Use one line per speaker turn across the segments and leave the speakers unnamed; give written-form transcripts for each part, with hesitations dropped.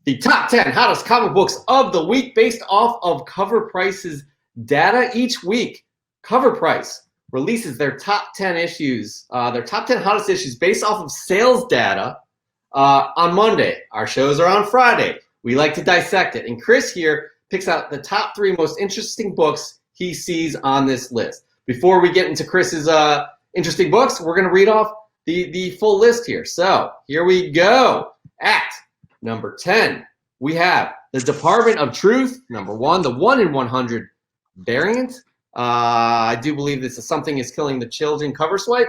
The top 10 hottest comic books of the week based off of Cover Price's data. Each week, Cover Price releases their top 10 issues, their top 10 hottest issues based off of sales data on Monday. Our shows are on Friday. We like to dissect it. And Chris here picks out the top 3 most interesting books he sees on this list. Before we get into Chris's interesting books, we're going to read off the full list here. So here we go. At number 10, we have The Department of Truth, number 1, the 1 in 100 variant. I do believe this is Something is Killing the Children cover swipe.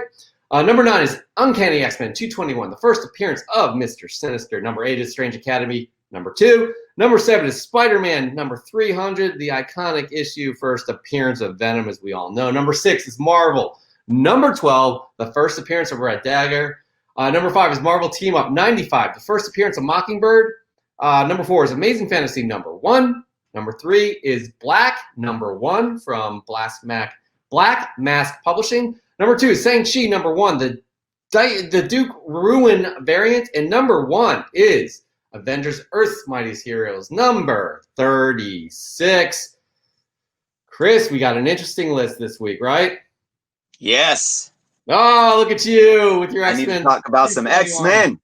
Number 9 is Uncanny X-Men 221, the first appearance of Mr. Sinister. Number 8 is Strange Academy, number 2. Number 7 is Spider-Man, number 300, the iconic issue, first appearance of Venom, as we all know. Number 6 is Marvel. Number 12, the first appearance of Red Dagger. Number 5 is Marvel Team Up 95, the first appearance of Mockingbird. Number 4 is Amazing Fantasy number 1. Number 3 is Black number 1 from Black Mask Publishing. Number 2 is Shang-Chi number 1, the Duke RUAN variant. And number 1 is Avengers Earth's Mightiest Heroes number 36. Chris, we got an interesting list this week, right?
Yes.
Oh, look at you with your X-Men.
I need to talk about some X-Men.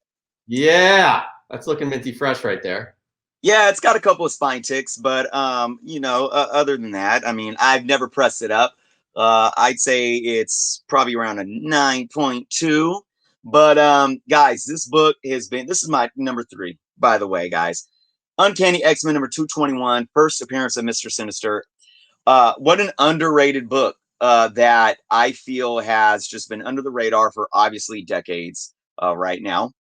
Yeah, that's looking minty fresh right there.
Yeah, it's got a couple of spine ticks, but other than that, I mean, I've never pressed it up. I'd say it's probably around a 9.2. But guys, this is my number 3, by the way, guys. Uncanny X-Men number 221, first appearance of Mr. Sinister. What an underrated book that I feel has just been under the radar for obviously decades right now.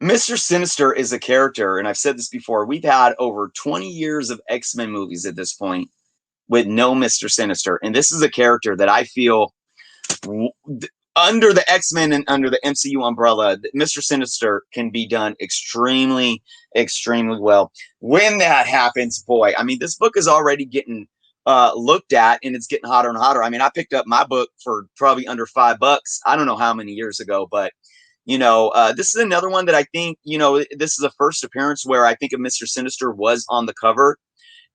Mr. Sinister is a character, and I've said this before, we've had over 20 years of X-Men movies at this point with no Mr. Sinister. And this is a character that I feel under the X-Men and under the MCU umbrella, Mr. Sinister can be done extremely, extremely well. When that happens, boy, I mean, this book is already getting looked at, and it's getting hotter and hotter. I mean, I picked up my book for probably under $5. I don't know how many years ago, but this is another one that I think, this is a first appearance where I think if Mr. Sinister was on the cover,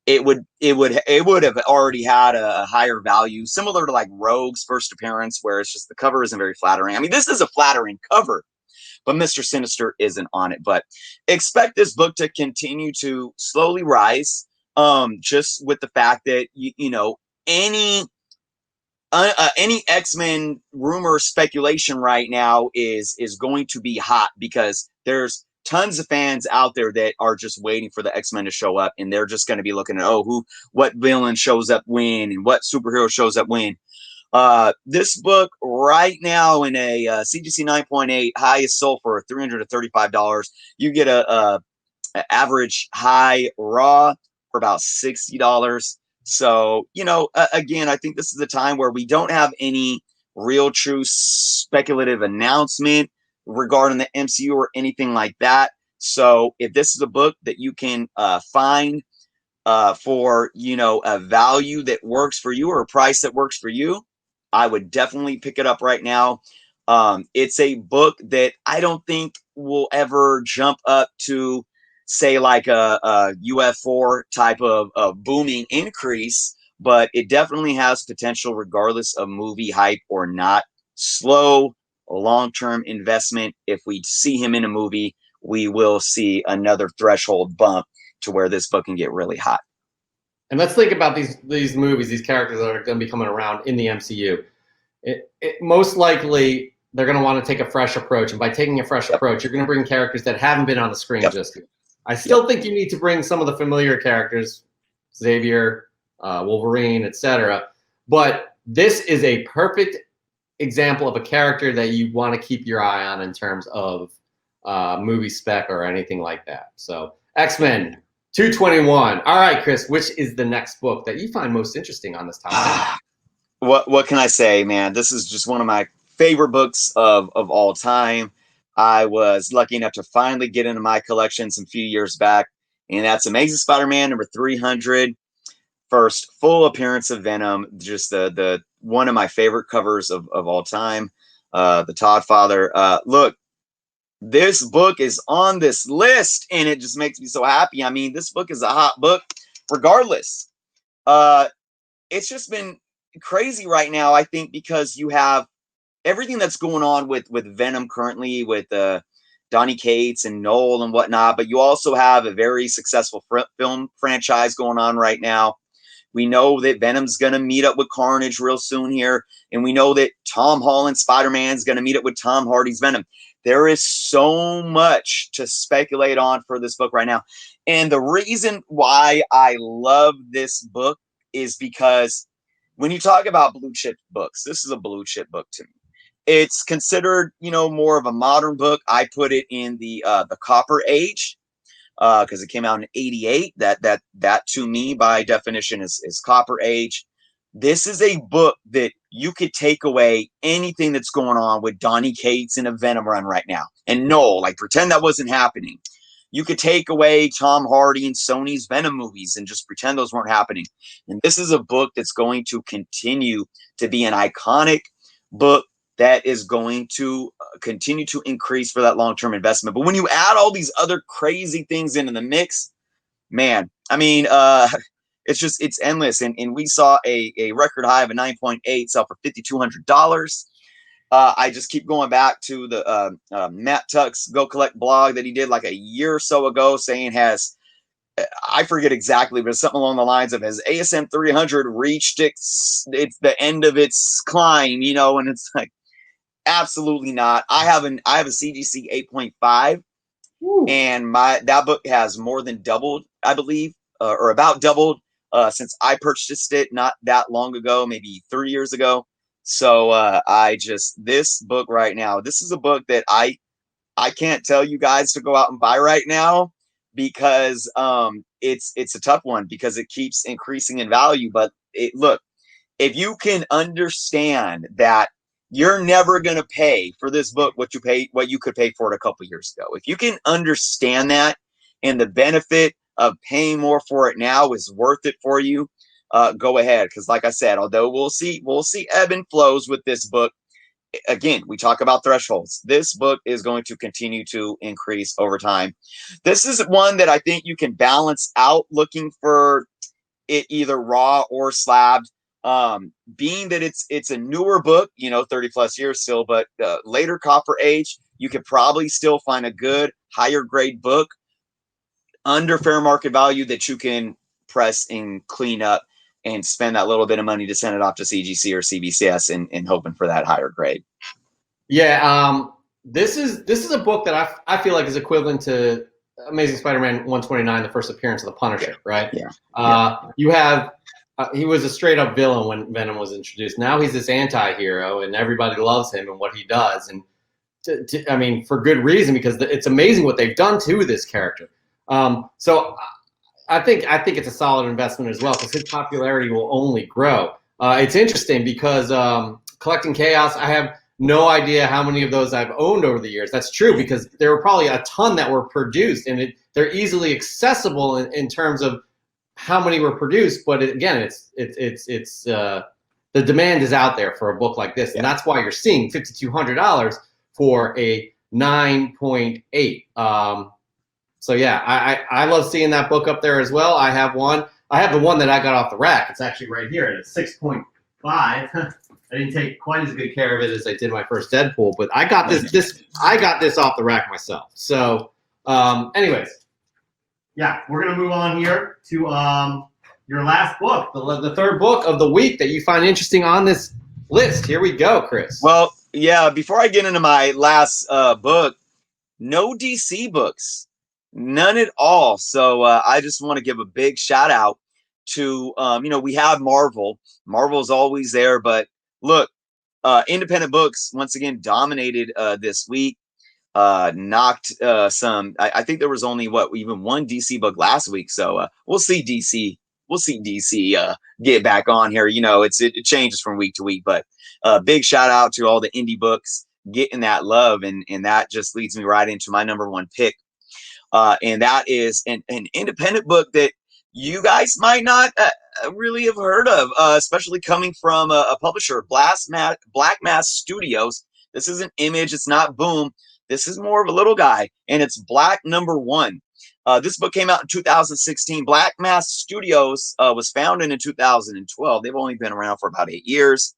it would have already had a higher value, similar to like Rogue's first appearance, where it's just the cover isn't very flattering. I mean, this is a flattering cover, but Mr. Sinister isn't on it. But expect this book to continue to slowly rise, just with the fact that any X-Men rumor speculation right now is going to be hot, because there's tons of fans out there that are just waiting for the X-Men to show up, and they're just going to be looking at, what villain shows up when and what superhero shows up when. This book right now in a CGC 9.8, highest sold for $335. You get a average high raw for about $60. So, again, I think this is a time where we don't have any real true speculative announcement regarding the MCU or anything like that. So if this is a book that you can find for, a value that works for you or a price that works for you, I would definitely pick it up right now. It's a book that I don't think will ever jump up to, say, like a UF4 type of booming increase, but it definitely has potential regardless of movie hype or not. Slow, long-term investment. If we see him in a movie, we will see another threshold bump to where this book can get really hot.
And let's think about these movies, these characters that are going to be coming around in the MCU. Most likely, they're going to want to take a fresh approach. And by taking a fresh approach, you're going to bring characters that haven't been on the screen just yet. I still think you need to bring some of the familiar characters, Xavier, Wolverine, etc. But this is a perfect example of a character that you want to keep your eye on in terms of movie spec or anything like that. So X-Men 221. All right, Chris, which is the next book that you find most interesting on this topic?
What can I say, man? This is just one of my favorite books of all time. I was lucky enough to finally get into my collection some few years back, and that's Amazing Spider-Man number 300. First full appearance of Venom, just the one of my favorite covers of all time. The Todd Father. Look, this book is on this list, and it just makes me so happy. I mean, this book is a hot book regardless. It's just been crazy right now, I think, because you have everything that's going on with Venom currently, with Donny Cates and Noel and whatnot, but you also have a very successful film franchise going on right now. We know that Venom's going to meet up with Carnage real soon here, and we know that Tom Holland's Spider-Man's going to meet up with Tom Hardy's Venom. There is so much to speculate on for this book right now. And the reason why I love this book is because when you talk about blue chip books, this is a blue chip book to me. It's considered, you know, more of a modern book. I put it in the Copper Age because it came out in '88. That to me, by definition, is Copper Age. This is a book that you could take away anything that's going on with Donny Cates in a Venom run right now. And no, like pretend that wasn't happening. You could take away Tom Hardy and Sony's Venom movies and just pretend those weren't happening. And this is a book that's going to continue to be an iconic book that is going to continue to increase for that long-term investment. But when you add all these other crazy things into the mix, man, I mean, it's endless. And we saw a record high of a 9.8 sell for $5,200. I just keep going back to the Matt Tuck's Go Collect blog that he did like a year or so ago, saying I forget exactly, but something along the lines of, has ASM 300 reached it's the end of its climb, you know? And it's like, absolutely not. I have a CGC 8.5, and that book has more than doubled, I believe, or about doubled since I purchased it not that long ago, maybe 3 years ago. So this book right now, this is a book that I can't tell you guys to go out and buy right now, because it's a tough one, because it keeps increasing in value. But look, if you can understand that you're never going to pay for this book what you could pay for it a couple years ago, if you can understand that, and the benefit of paying more for it now is worth it for you, go ahead. Because like I said, although we'll see ebb and flows with this book, again, we talk about thresholds. This book is going to continue to increase over time. This is one that I think you can balance out looking for it either raw or slabbed. Being that it's a newer book, you know, 30 plus years still, but later Copper Age, you could probably still find a good higher grade book under fair market value that you can press and clean up and spend that little bit of money to send it off to CGC or CBCS and hoping for that higher grade.
Yeah, this is a book that I feel like is equivalent to Amazing Spider-Man 129, the first appearance of the Punisher, right?
Yeah.
You have he was a straight up villain when Venom was introduced. Now he's this anti-hero, and everybody loves him and what he does, and I mean, for good reason, because it's amazing what they've done to this character. So I think it's a solid investment as well, because his popularity will only grow. It's interesting because Collecting Chaos, I have no idea how many of those I've owned over the years. That's true, because there were probably a ton that were produced, and they're easily accessible in terms of how many were produced. But again, the demand is out there for a book like this, and that's why you're seeing $5,200 for a 9.8. So yeah, I love seeing that book up there as well. I have one. I have the one that I got off the rack. It's actually right here. It's 6.5. I didn't take quite as good care of it as I did my first Deadpool, but I got this. I got this off the rack myself. So, anyways, yeah, we're gonna move on here to your last book, the third book of the week that you find interesting on this list. Here we go, Chris.
Well, yeah. Before I get into my last book, no DC books. None at all. So I just want to give a big shout out to, we have Marvel. Marvel's always there. But look, independent books, once again, dominated this week. Knocked some. I think there was only, even one DC book last week. So we'll see DC. We'll see DC get back on here. You know, it changes from week to week. But big shout out to all the indie books getting that love. And that just leads me right into my number one pick. And that is an independent book that you guys might not really have heard of, especially coming from a publisher, Black Mass Studios. This isn't Image. It's not Boom. This is more of a little guy, and it's Black #1. This book came out in 2016. Black Mass Studios was founded in 2012. They've only been around for about 8 years.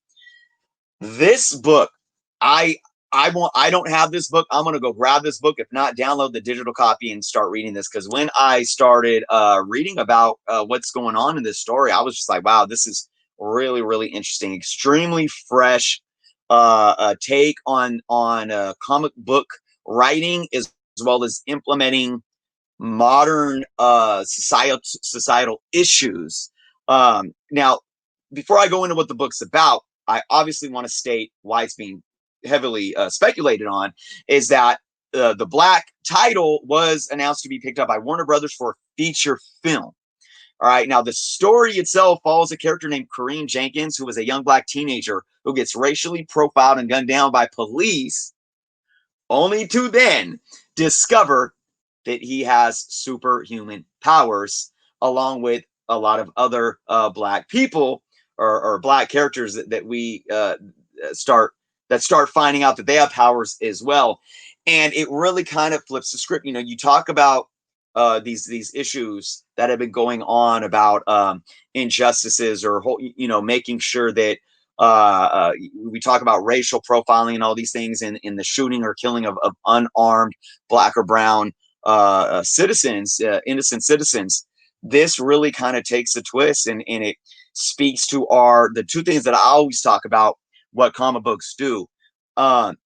This book, I don't have this book. I'm gonna go grab this book. If not, download the digital copy and start reading this. Because when I started reading about what's going on in this story, I was just like, wow, this is really, really interesting. Extremely fresh take on comic book writing, as well as implementing modern societal issues. Now, before I go into what the book's about, I obviously want to state why it's being heavily speculated on, is that the Black title was announced to be picked up by Warner Brothers for a feature film. All right, now the story itself follows a character named Kareem Jenkins, who was a young Black teenager who gets racially profiled and gunned down by police, only to then discover that he has superhuman powers, along with a lot of other Black people or Black characters that we start finding out that they have powers as well. And it really kind of flips the script. You know, you talk about these issues that have been going on about injustices, or making sure that we talk about racial profiling and all these things in the shooting or killing of unarmed Black or brown citizens, innocent citizens. This really kind of takes a twist, and it speaks to the two things that I always talk about what comic books do.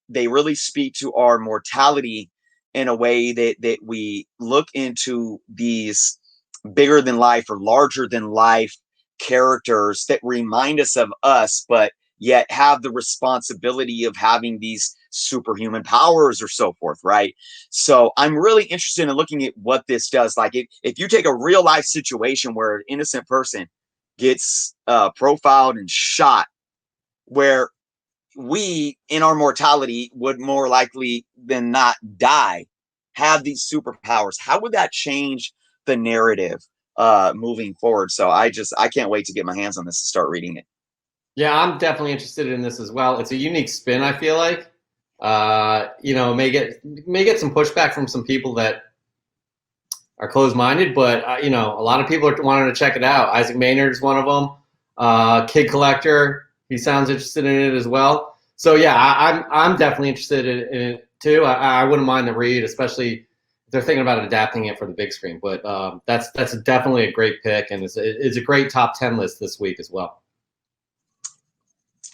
They really speak to our mortality in a way that we look into these bigger than life or larger than life characters that remind us of us, but yet have the responsibility of having these superhuman powers or so forth, right? So I'm really interested in looking at what this does. Like, if you take a real life situation where an innocent person gets profiled and shot, where we in our mortality would more likely than not die, have these superpowers, how would that change the narrative moving forward? So I can't wait to get my hands on this and start reading it.
Yeah, I'm definitely interested in this as well. It's a unique spin, I feel like. May get some pushback from some people that are closed-minded, but a lot of people are wanting to check it out. Isaac Maynard is one of them. Kid Collector, he sounds interested in it as well. So yeah, I'm definitely interested in it too. I wouldn't mind the read, especially if they're thinking about adapting it for the big screen. But that's definitely a great pick, and it's a great top 10 list this week as well.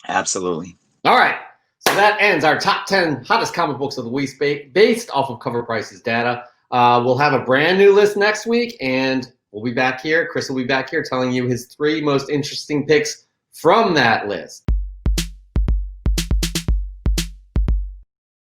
Absolutely.
All right. So that ends our top 10 hottest comic books of the week based off of Cover Prices data. We'll have a brand new list next week, and we'll be back here. Chris will be back here telling you his 3 most interesting picks from that list.